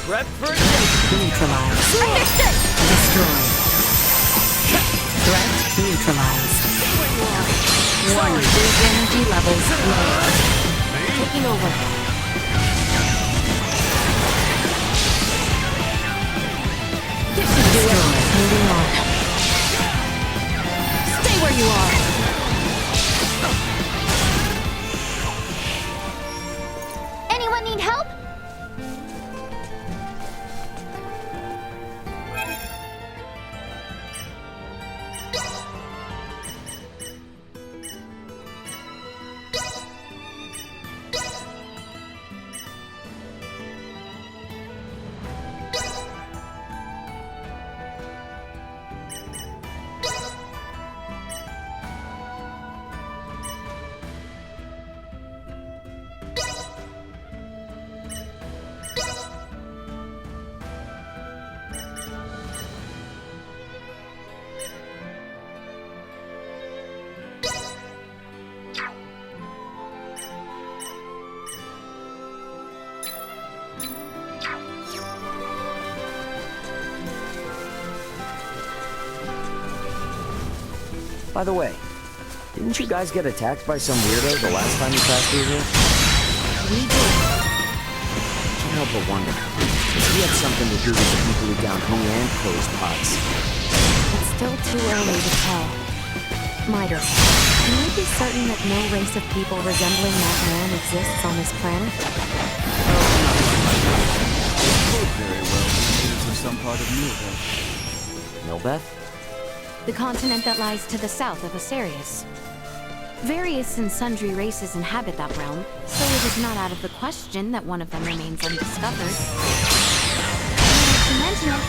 Prep for attack. Neutralized. Understood! Destroyed. Threat neutralized. Warning, energy levels low. Taking over. Destroyed. Moving on. Stay where you are. Anyone need help? By the way, didn't you guys get attacked by some weirdo the last time you passed through here? We did. Can't help but wonder. He had something to do with the people who downed me and Chloe's pots. It's still too early to tell. Midas, can we be certain that no race of people resembling that man exists on this planet? Could very well be natives of some part of Milbeth. Milbeth? The continent that lies to the south of Asarius. Various and sundry races inhabit that realm, so it is not out of the question that one of them remains undiscovered. Now to mention it,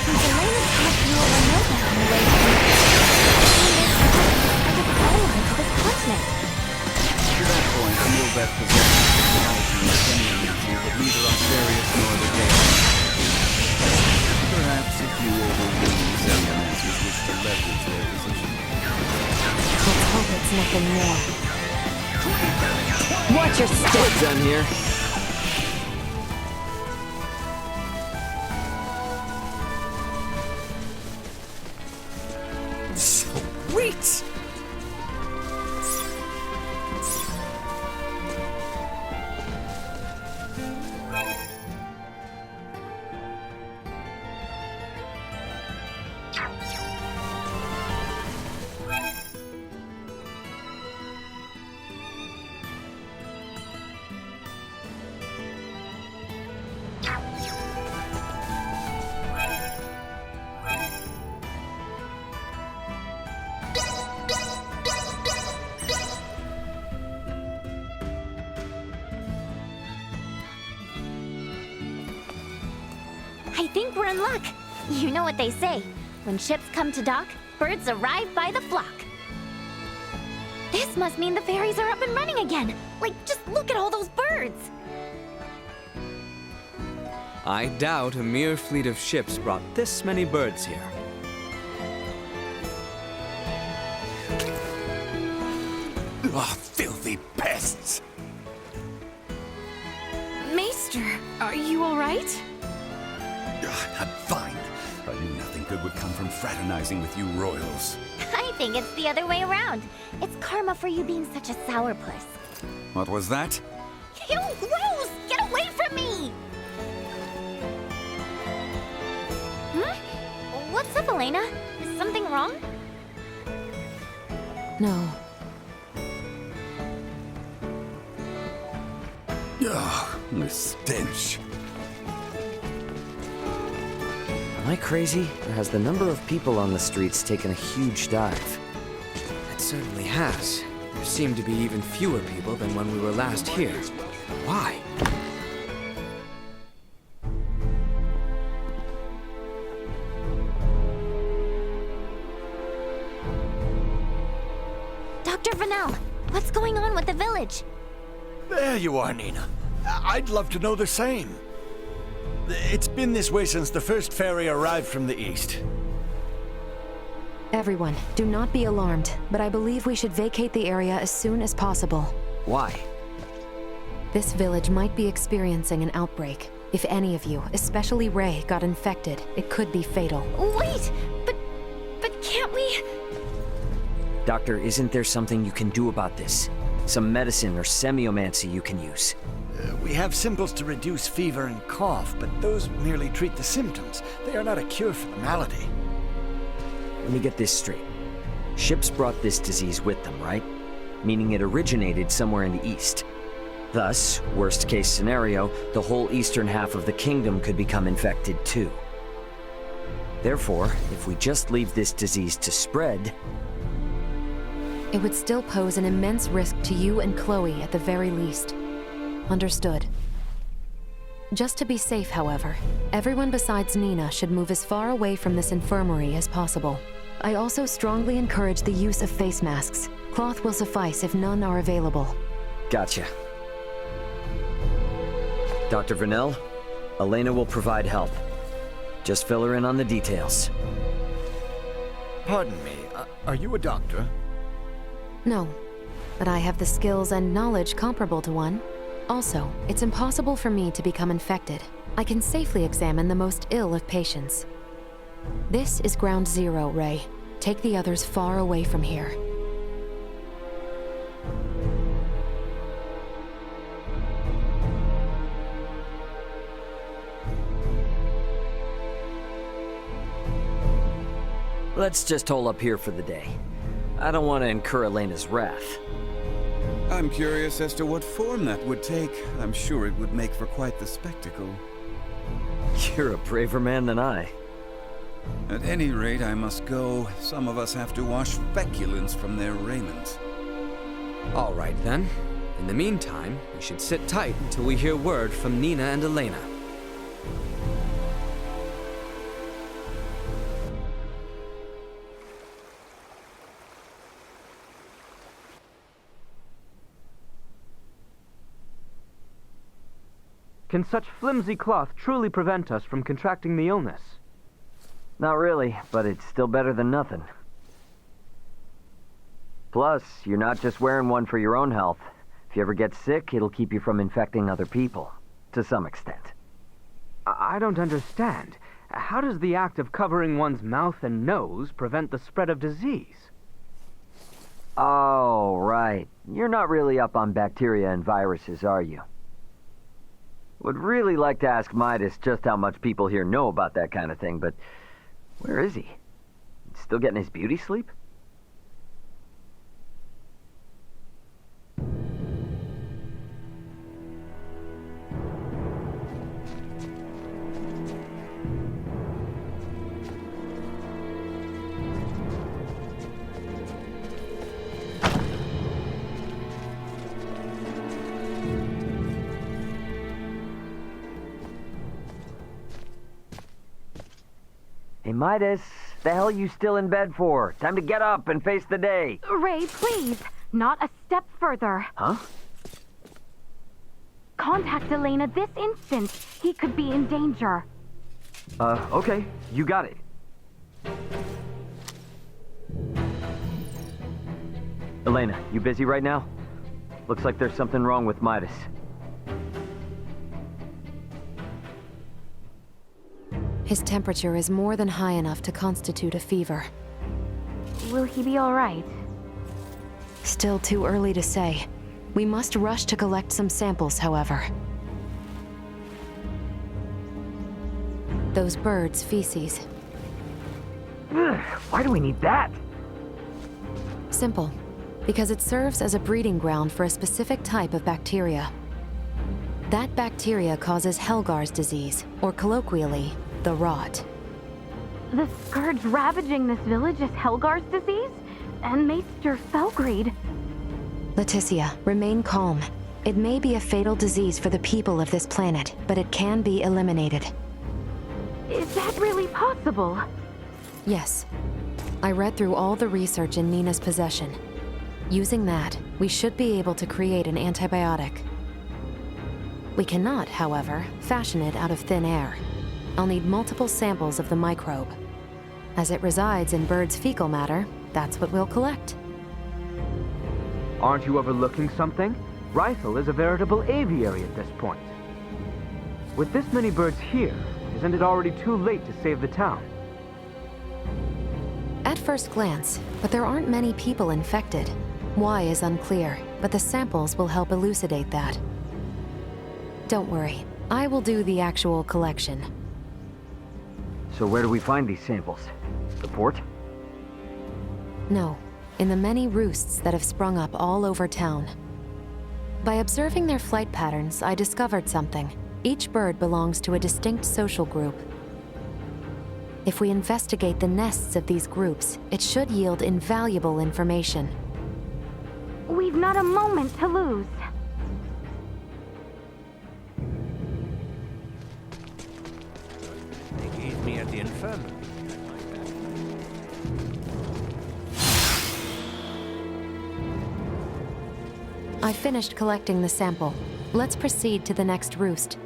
since Elena's passed you over Milbeth on the way to the power line to this continent. To that point, Milbeth possesses technology and energy, but neither Osarius nor the Gale. Perhaps a few overweening Zeliomancers wish to leverage their position. Let's hope it's nothing more. Watch your step! We're done here. Sweet! I think we're in luck. You know what they say. When ships come to dock, birds arrive by the flock. This must mean the ferries are up and running again. Like, just look at all those birds. I doubt a mere fleet of ships brought this many birds here. Ah, filthy pests! Maester, are you alright? I'm fine. I knew nothing good would come from fraternizing with you royals. I think it's the other way around. It's karma for you being such a sourpuss. What was that? Ew, gross! Get away from me! What's up, Elena? Is something wrong? No. Ugh, the stench. Am I crazy, or has the number of people on the streets taken a huge dive? It certainly has. There seem to be even fewer people than when we were last here. Why? Dr. Vanel, what's going on with the village? There you are, Nina. I'd love to know the same. It's been this way since the first ferry arrived from the east. Everyone, do not be alarmed, but I believe we should vacate the area as soon as possible. Why? This village might be experiencing an outbreak. If any of you, especially Ray, got infected, it could be fatal. Wait! But can't we... Doctor, isn't there something you can do about this? Some medicine or semiomancy you can use? We have simples to reduce fever and cough, but those merely treat the symptoms. They are not a cure for the malady. Let me get this straight. Ships brought this disease with them, right? Meaning it originated somewhere in the east. Thus, worst case scenario, the whole eastern half of the kingdom could become infected too. Therefore, if we just leave this disease to spread... It would still pose an immense risk to you and Chloe at the very least. Understood. Just to be safe, however, everyone besides Nina should move as far away from this infirmary as possible. I also strongly encourage the use of face masks. Cloth will suffice if none are available. Gotcha. Dr. Vernell, Elena will provide help. Just fill her in on the details. Pardon me, are you a doctor? No, but I have the skills and knowledge comparable to one. Also, it's impossible for me to become infected. I can safely examine the most ill of patients. This is ground zero, Ray. Take the others far away from here. Let's just hole up here for the day. I don't want to incur Elena's wrath. I'm curious as to what form that would take. I'm sure it would make for quite the spectacle. You're a braver man than I. At any rate, I must go. Some of us have to wash feculence from their raiment. All right, then. In the meantime, we should sit tight until we hear word from Nina and Elena. Can such flimsy cloth truly prevent us from contracting the illness? Not really, but it's still better than nothing. Plus, you're not just wearing one for your own health. If you ever get sick, it'll keep you from infecting other people, to some extent. I don't understand. How does the act of covering one's mouth and nose prevent the spread of disease? Oh, right. You're not really up on bacteria and viruses, are you? Would really like to ask Midas just how much people here know about that kind of thing, but where is he? Still getting his beauty sleep? Hey, Midas, the hell you still in bed for? Time to get up and face the day. Ray, please. Not a step further. Huh? Contact Elena this instant. He could be in danger. Okay. You got it. Elena, you busy right now? Looks like there's something wrong with Midas. His temperature is more than high enough to constitute a fever. Will he be all right? Still too early to say. We must rush to collect some samples, however. Those birds' feces. Ugh, why do we need that? Simple. Because it serves as a breeding ground for a specific type of bacteria. That bacteria causes Helgar's disease, or colloquially, the rot. The scourge ravaging this village is Helgar's disease? And Maester Felgreed. Leticia, remain calm. It may be a fatal disease for the people of this planet, but it can be eliminated. Is that really possible? Yes. I read through all the research in Nina's possession. Using that, we should be able to create an antibiotic. We cannot, however, fashion it out of thin air. I'll need multiple samples of the microbe. As it resides in birds' fecal matter, that's what we'll collect. Aren't you overlooking something? Rythal is a veritable aviary at this point. With this many birds here, isn't it already too late to save the town? At first glance, but there aren't many people infected. Why is unclear, but the samples will help elucidate that. Don't worry, I will do the actual collection. So where do we find these samples? The port? No, in the many roosts that have sprung up all over town. By observing their flight patterns, I discovered something. Each bird belongs to a distinct social group. If we investigate the nests of these groups, it should yield invaluable information. We've not a moment to lose. They gave me at the infirmary. I finished collecting the sample. Let's proceed to the next roost.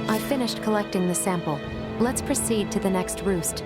I finished collecting the sample. Let's proceed to the next roost.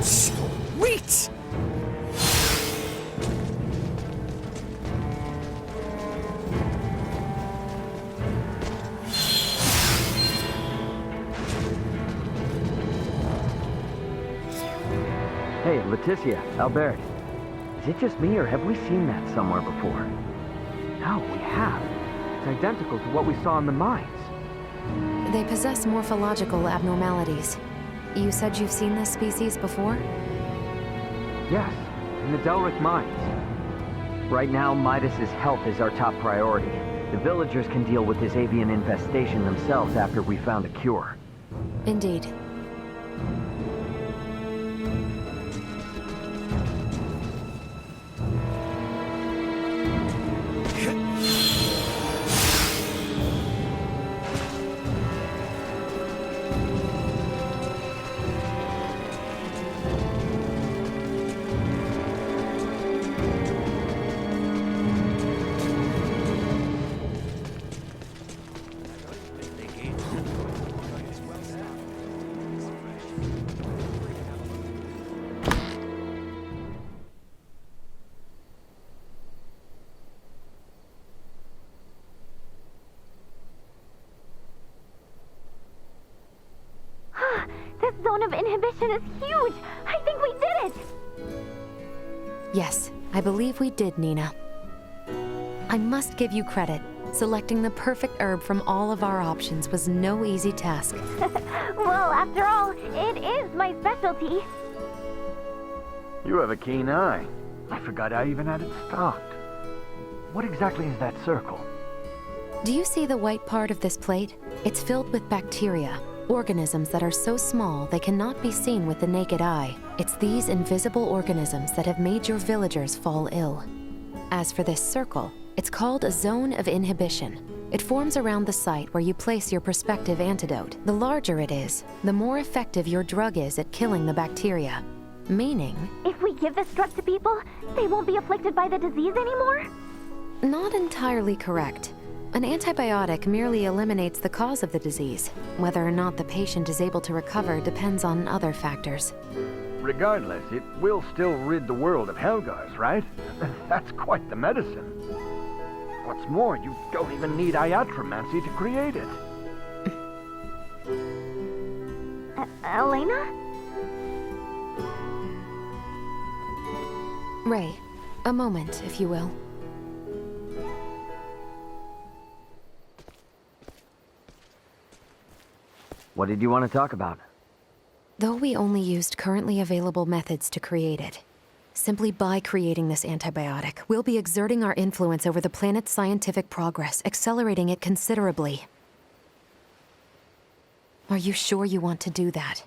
Sweet! Hey, Leticia, Albert. Is it just me, or have we seen that somewhere before? No, we have. It's identical to what we saw in the mines. They possess morphological abnormalities. You said you've seen this species before? Yes, in the Delric mines. Right now, Midas's health is our top priority. The villagers can deal with this avian infestation themselves after we found a cure. Indeed. This zone of inhibition is huge! I think we did it! Yes, I believe we did, Nina. I must give you credit. Selecting the perfect herb from all of our options was no easy task. Well, after all, it is my specialty. You have a keen eye. I forgot I even had it stocked. What exactly is that circle? Do you see the white part of this plate? It's filled with bacteria, organisms that are so small they cannot be seen with the naked eye. It's these invisible organisms that have made your villagers fall ill. As for this circle, it's called a zone of inhibition. It forms around the site where you place your prospective antidote. The larger it is, the more effective your drug is at killing the bacteria. Meaning... If we give this drug to people, they won't be afflicted by the disease anymore? Not entirely correct. An antibiotic merely eliminates the cause of the disease. Whether or not the patient is able to recover depends on other factors. Regardless, it will still rid the world of Helgars, right? That's quite the medicine. What's more, you don't even need iatromancy to create it. Elena? Ray, a moment, if you will. What did you want to talk about? Though we only used currently available methods to create it, simply by creating this antibiotic, we'll be exerting our influence over the planet's scientific progress, accelerating it considerably. Are you sure you want to do that?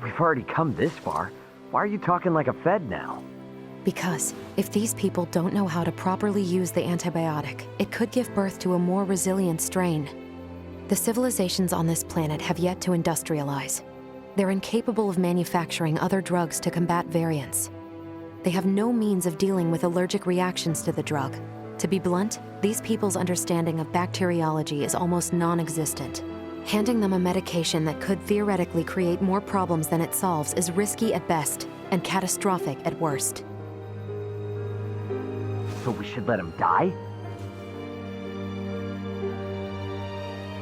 We've already come this far. Why are you talking like a Fed now? Because if these people don't know how to properly use the antibiotic, it could give birth to a more resilient strain. The civilizations on this planet have yet to industrialize. They're incapable of manufacturing other drugs to combat variants. They have no means of dealing with allergic reactions to the drug. To be blunt, these people's understanding of bacteriology is almost non-existent. Handing them a medication that could theoretically create more problems than it solves is risky at best and catastrophic at worst. So we should let him die?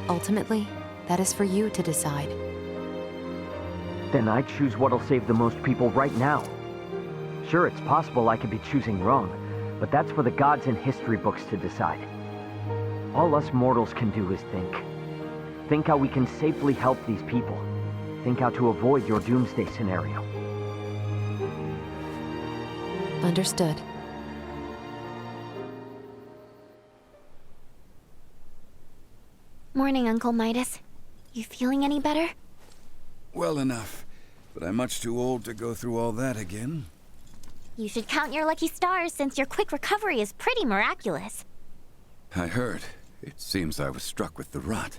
Ultimately, that is for you to decide. Then I choose what'll save the most people right now. Sure, it's possible I could be choosing wrong, but that's for the gods and history books to decide. All us mortals can do is think. Think how we can safely help these people. Think how to avoid your doomsday scenario. Understood. Morning, Uncle Midas. You feeling any better? Well enough, but I'm much too old to go through all that again. You should count your lucky stars since your quick recovery is pretty miraculous. I heard. It seems I was struck with the rot.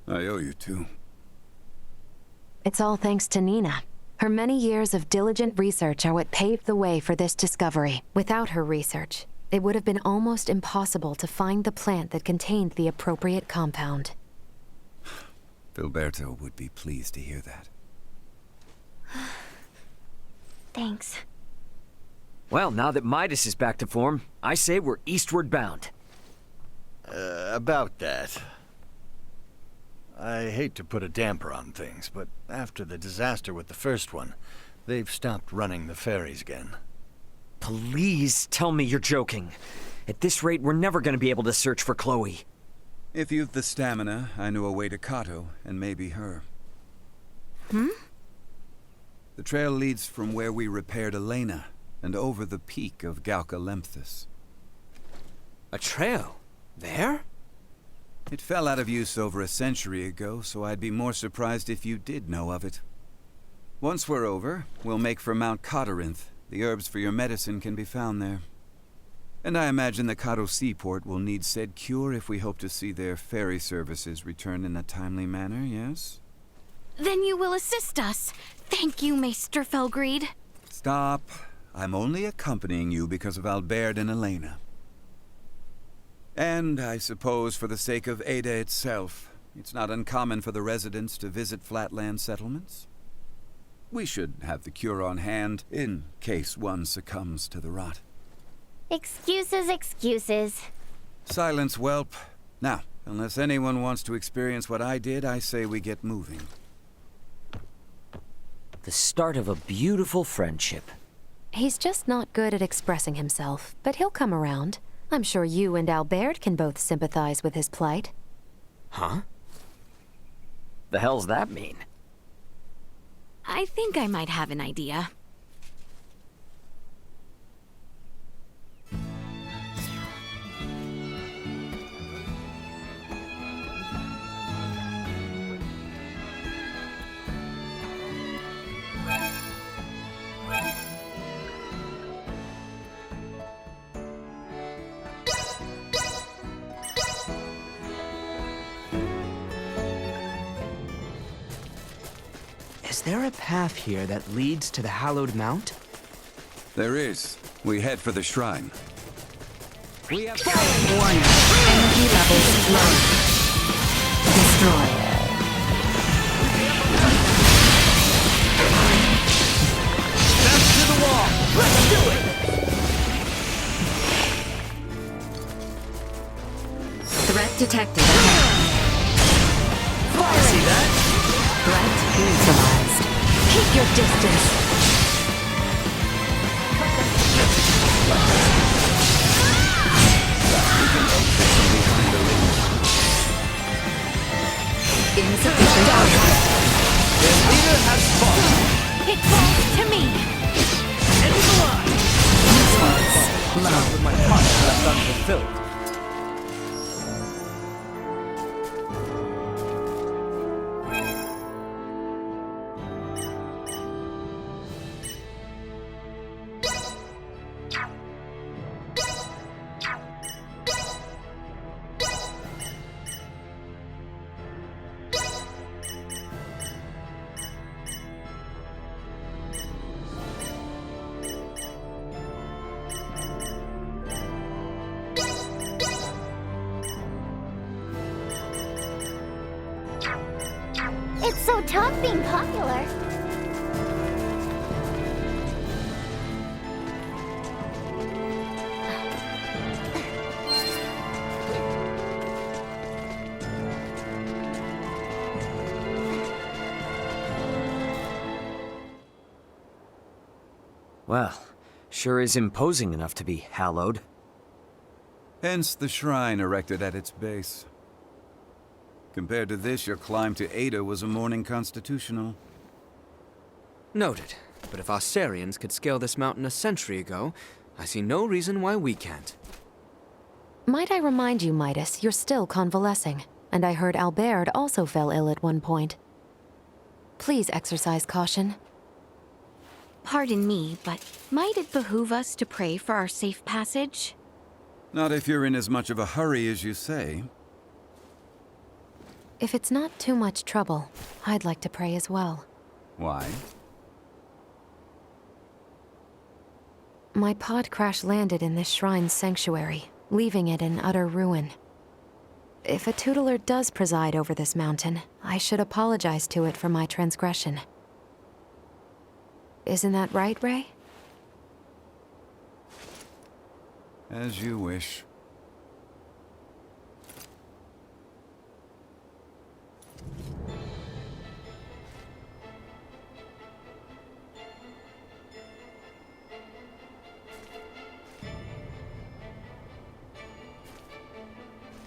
I owe you two. It's all thanks to Nina. Her many years of diligent research are what paved the way for this discovery. Without her research, it would have been almost impossible to find the plant that contained the appropriate compound. Filberto would be pleased to hear that. Thanks. Well, now that Midas is back to form, I say we're eastward bound. About that. I hate to put a damper on things, but after the disaster with the first one, they've stopped running the ferries again. Please tell me you're joking. At this rate, we're never going to be able to search for Chloe. If you've the stamina, I know a way to Kato, and maybe her. The trail leads from where we repaired Elena, and over the peak of Galca-Lemphis. A trail? There? It fell out of use over a century ago, so I'd be more surprised if you did know of it. Once we're over, we'll make for Mount Cotarinth. The herbs for your medicine can be found there. And I imagine the Kato Seaport will need said cure if we hope to see their ferry services return in a timely manner, yes? Then you will assist us. Thank you, Maester Felgreed. Stop. I'm only accompanying you because of Albert and Elena. And I suppose for the sake of Ada itself, it's not uncommon for the residents to visit flatland settlements. We should have the cure on hand in case one succumbs to the rot. Excuses, excuses. Silence, whelp. Now, unless anyone wants to experience what I did, I say we get moving. The start of a beautiful friendship. He's just not good at expressing himself, but he'll come around. I'm sure you and Albert can both sympathize with his plight. Huh? The hell's that mean? I think I might have an idea. Is there a path here that leads to the hallowed mount? There is. We head for the shrine. We have Warning. Energy levels low. Destroy. Back to the wall! Let's do it! Threat detected. See Keep your distance. Insufficient output. Their leader has fallen. It falls to me! End the line. Love with my heart left unfulfilled. It's so tough being popular. Well, sure is imposing enough to be hallowed. Hence the shrine erected at its base. Compared to this, your climb to Ada was a morning constitutional. Noted. But if Australians could scale this mountain a century ago, I see no reason why we can't. Might I remind you, Midas, you're still convalescing, and I heard Albert also fell ill at one point. Please exercise caution. Pardon me, but might it behoove us to pray for our safe passage? Not if you're in as much of a hurry as you say. If it's not too much trouble, I'd like to pray as well. Why? My pod crash-landed in this shrine's sanctuary, leaving it in utter ruin. If a tutelar does preside over this mountain, I should apologize to it for my transgression. Isn't that right, Ray? As you wish.